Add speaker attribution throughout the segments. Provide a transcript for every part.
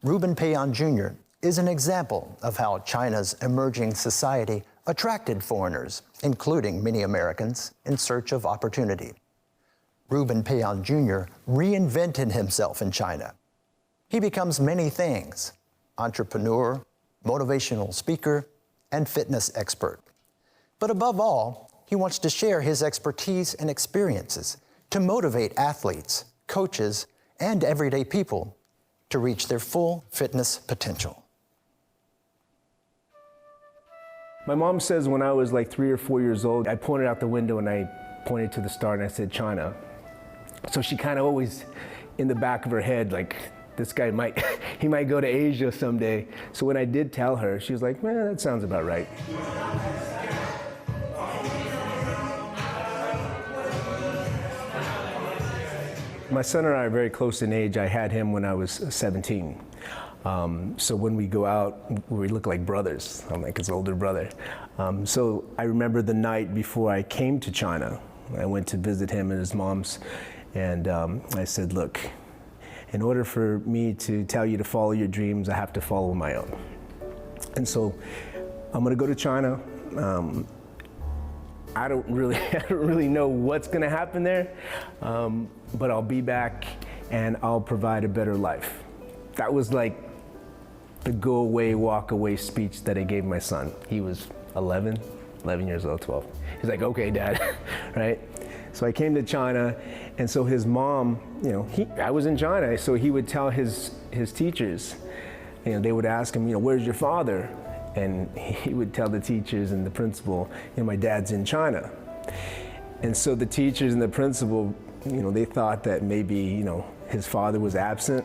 Speaker 1: Ruben Payan Jr. is an example of how China's emerging society attracted foreigners, including many Americans, in search of opportunity. Ruben Payan Jr. reinvented himself in China. He becomes many things: entrepreneur, motivational speaker, and fitness expert. But above all, he wants to share his expertise and experiences to motivate athletes, coaches, and everyday people to reach their full fitness potential.
Speaker 2: My mom says when I was like 3 or 4 years old, I pointed out the window and I pointed to the star and I said China. So she kind of always in the back of her head, like, this guy he might go to Asia someday. So when I did tell her, she was like, man, that sounds about right. My son and I are very close in age. I had him when I was 17. So when we go out, we look like brothers. I'm like his older brother. So I remember the night before I came to China. I went to visit him and his mom's, and I said, look, in order for me to tell you to follow your dreams, I have to follow my own. And so I'm gonna go to China. I don't really know what's gonna happen there, but I'll be back and I'll provide a better life. That was like the go away, walk away speech that I gave my son. He was 11 years old, 12. He's like, okay, Dad, right? So I came to China, and so his mom, I was in China, so he would tell his teachers, they would ask him, where's your father? And he would tell the teachers and the principal, my dad's in China. And so the teachers and the principal, they thought that maybe, his father was absent,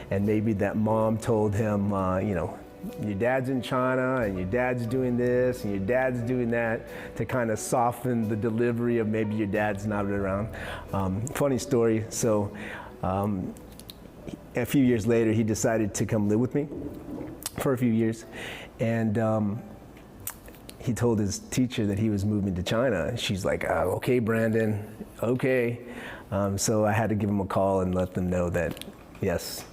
Speaker 2: and maybe that mom told him, your dad's in China, and your dad's doing this, and your dad's doing that, to kind of soften the delivery of maybe your dad's not around. Funny story, so a few years later, he decided to come live with me for a few years. And he told his teacher that he was moving to China. And she's like, okay, Brandon, okay. So I had to give him a call and let them know that, yes,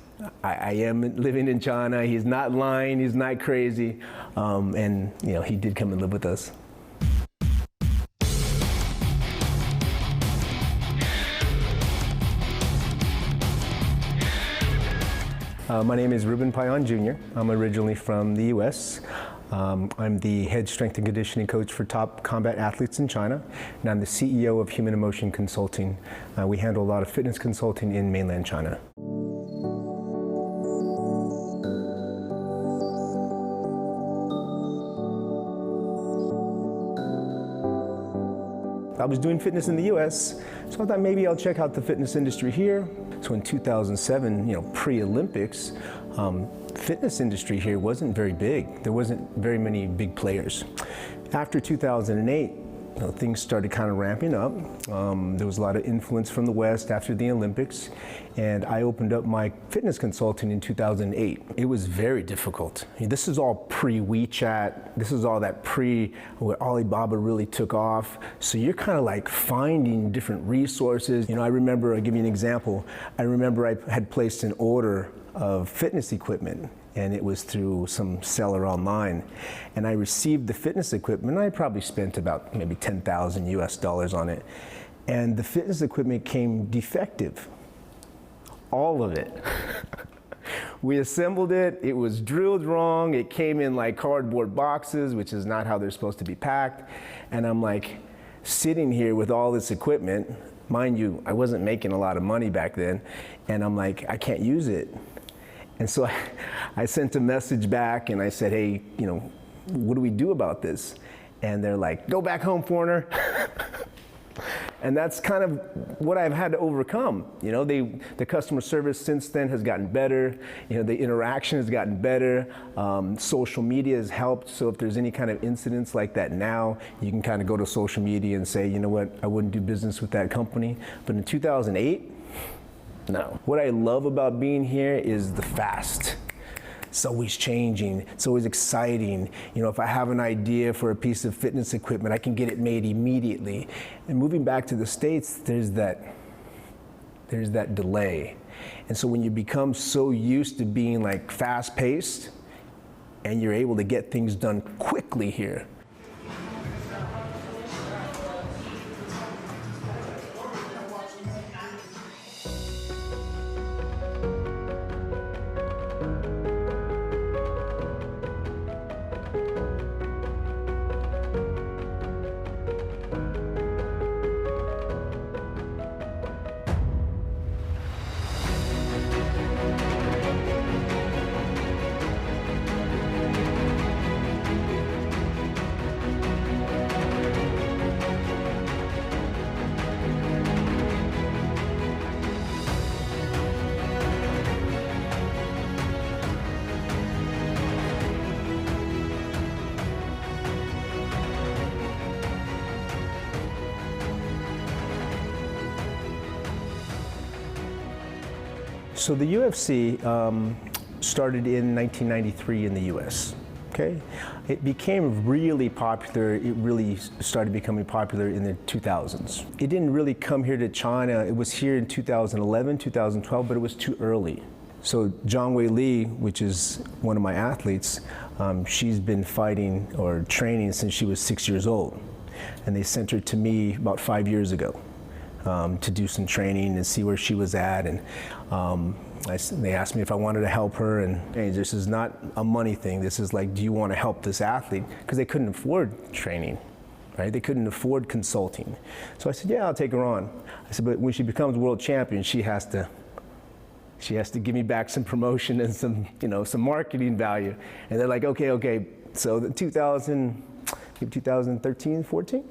Speaker 2: I am living in China. He's not lying, he's not crazy. And he did come and live with us. My name is Ruben Payan Jr. I'm originally from the US. I'm the head strength and conditioning coach for top combat athletes in China, and I'm the CEO of Human Emotion Consulting. We handle a lot of fitness consulting in mainland China. I was doing fitness in the US, so I thought maybe I'll check out the fitness industry here. So in 2007, pre-Olympics, fitness industry here wasn't very big. There wasn't very many big players. After 2008, things started kind of ramping up. There was a lot of influence from the West after the Olympics, and I opened up my fitness consulting in 2008. It was very difficult. This is all pre-WeChat. This is all that where Alibaba really took off. So you're kind of like finding different resources. I remember, I'll give you an example. I remember I had placed an order of fitness equipment, and it was through some seller online. And I received the fitness equipment, and I probably spent about maybe $10,000 US on it. And the fitness equipment came defective. All of it. We assembled it, it was drilled wrong, it came in like cardboard boxes, which is not how they're supposed to be packed. And I'm like sitting here with all this equipment. Mind you, I wasn't making a lot of money back then. And I'm like, I can't use it. And so I sent a message back and I said, hey, what do we do about this? And they're like, go back home, foreigner. And that's kind of what I've had to overcome. The customer service since then has gotten better. The interaction has gotten better. Social media has helped. So if there's any kind of incidents like that now, you can kind of go to social media and say, you know what, I wouldn't do business with that company. But in 2008, no. What I love about being here is the fast. It's always changing, it's always exciting. If I have an idea for a piece of fitness equipment, I can get it made immediately. And moving back to the States, there's that delay. And so when you become so used to being like fast paced and you're able to get things done quickly here. So the UFC started in 1993 in the US, okay? It became really popular, it really started becoming popular in the 2000s. It didn't really come here to China, it was here in 2011, 2012, but it was too early. So Zhang Weili, which is one of my athletes, she's been fighting or training since she was 6 years old. And they sent her to me about 5 years ago. To do some training and see where she was at, and they asked me if I wanted to help her, and hey, this is not a money thing, this is like, do you want to help this athlete? Because they couldn't afford training, right? They couldn't afford consulting. So I said, yeah, I'll take her on. I said, but when she becomes world champion, she has to give me back some promotion and some, some marketing value. And they're like, okay. So the 2013, 14,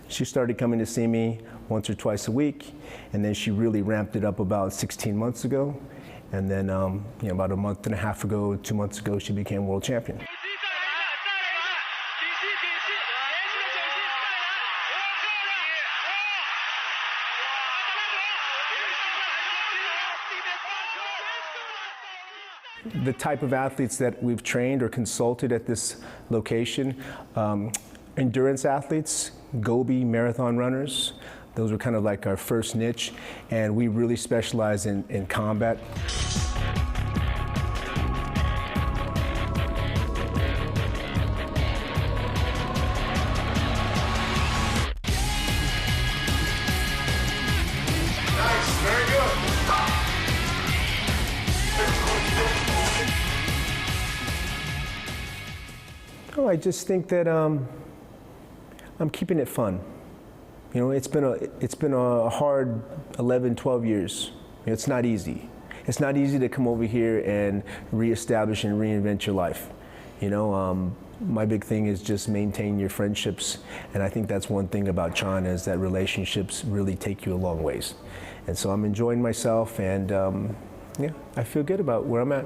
Speaker 2: she started coming to see me once or twice a week, and then she really ramped it up about 16 months ago. And then about a month and a half ago, 2 months ago, she became world champion. The type of athletes that we've trained or consulted at this location, endurance athletes, Gobi marathon runners. Those were kind of like our first niche, and we really specialize in combat.
Speaker 3: Nice, very good.
Speaker 2: Oh, I just think that I'm keeping it fun. It's been a hard 11, 12 years. It's not easy. It's not easy to come over here and reestablish and reinvent your life. My big thing is just maintain your friendships, and I think that's one thing about China is that relationships really take you a long ways. And so I'm enjoying myself, and yeah, I feel good about where I'm at.